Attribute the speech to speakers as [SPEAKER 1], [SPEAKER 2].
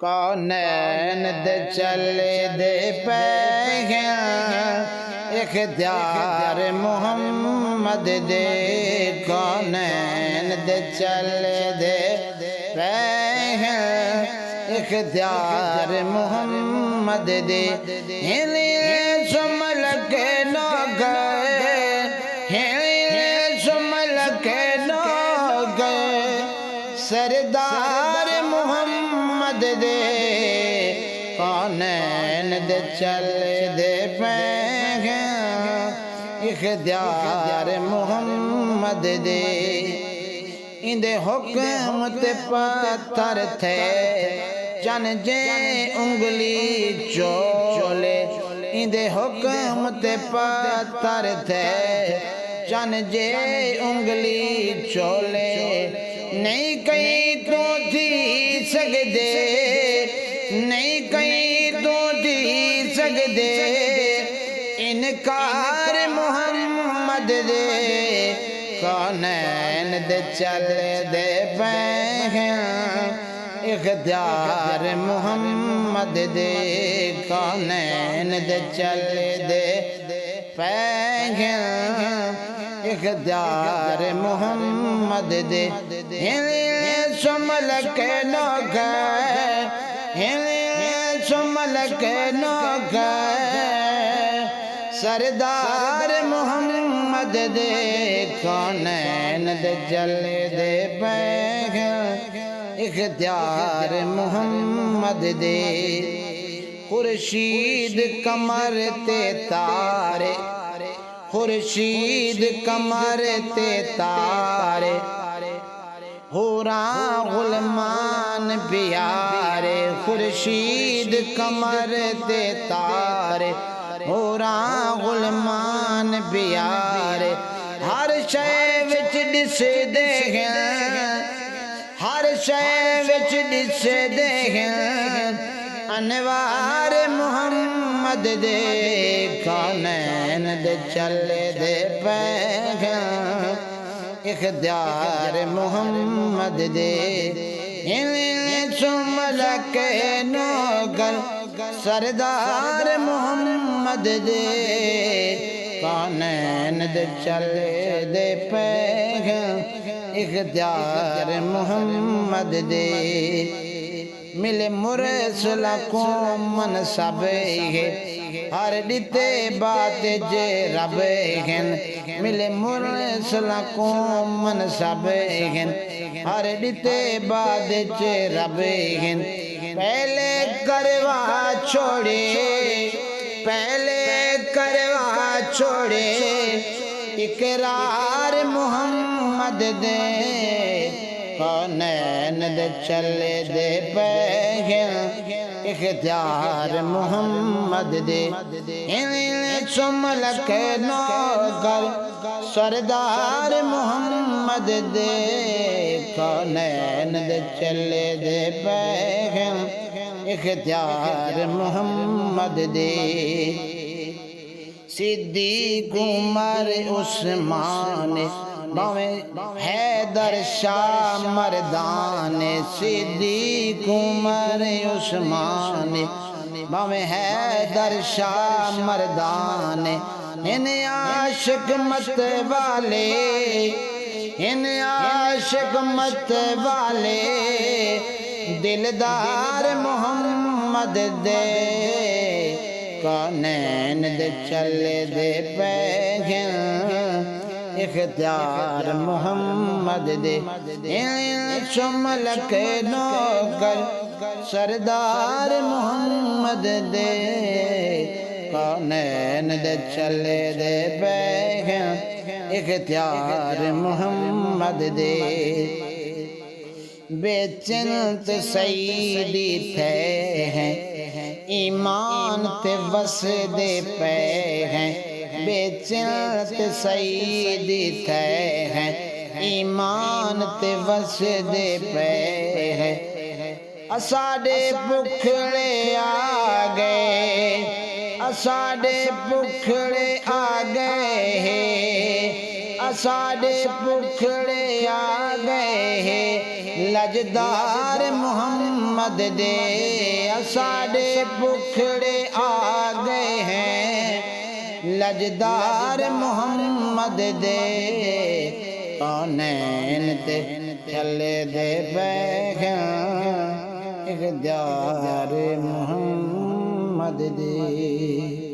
[SPEAKER 1] کونین دے چلے دے پے اختیار محمد دے کونین دے چلے دے پے اختیار محمد دے ہلی سمل کے نو گئے ہلی سمل کے نو گئے سردار محمد دے کونین دے چلے دے پے اختیار محمد دے اندے حکم تے پتھر تھے چن جے انگلی چولے اندے حکم تے پتھر تھے چن جے انگلی چولے نہیں کہیں تو تھی سکدے نہیں کہیں تو تھی سکدے انکار محمد دے کونین دے چلے دے پے اختیار محمد دے کونین دے چلے دے پے اختیار محمد دے ہلی سمل کے نو گئے ہلی سمل کے نو گئے سردار محمد دے کونین دے چلے دے پے اختیار محمد دے خورشید کمر تے تارے خورشید کمر تے تارے حوراں غلمان پیارے خورشید کمر تے تارے حوراں غلمان پیارے ہر شے وچ دس دے ہر شے وچ دس دے انوار محمد دے کونین دے چلے دے پے اختیار محمد دے سمل کے نوگر سردار محمد دے کونین دے چلے دے پے اختیار محمد دے ملے مرسل کو منصب ہے ہر دیتے بات جے رب ہیں ملے مرسل کو منصب ہیں ہر دیتے بات جے رب ہیں پہلے کروا چھوڑے پہلے کروا چھوڑے اقرار محمد دے کونین دے چلے دے پے اختیار محمد دے سمل کے نوگر سردار محمد دے کونین دے چلے دے پے اختیار محمد دے صدیق عمر عثمان باویں حیدر شاہ مردان صدیق عمر عثمان باویں حیدر شاہ مردان ان عاشق مت والے ان عاشق مت والے دلدار محمد دے کونین دے چلے دے پے اختیار محمد دے شمل کے نوکر سردار محمد دے کونین دے چلے دے پے اختیار محمد دے بے چنت سیدی تھے ہیں ایمان تے وس دے پے ہیں بے چنت سیدی تھے ہیں ایمان تے وس دے پے ہیں اساڈے بکھڑے آ گئے اساڈے بکھڑے آ گئے اساڈے بکھڑے آ گئے لجدار محمد محمد دے ساڈے پکھڑے آ گئے ہیں لجدار محمد دے کونین تے چلے دے پیغام اقتدار محمد دے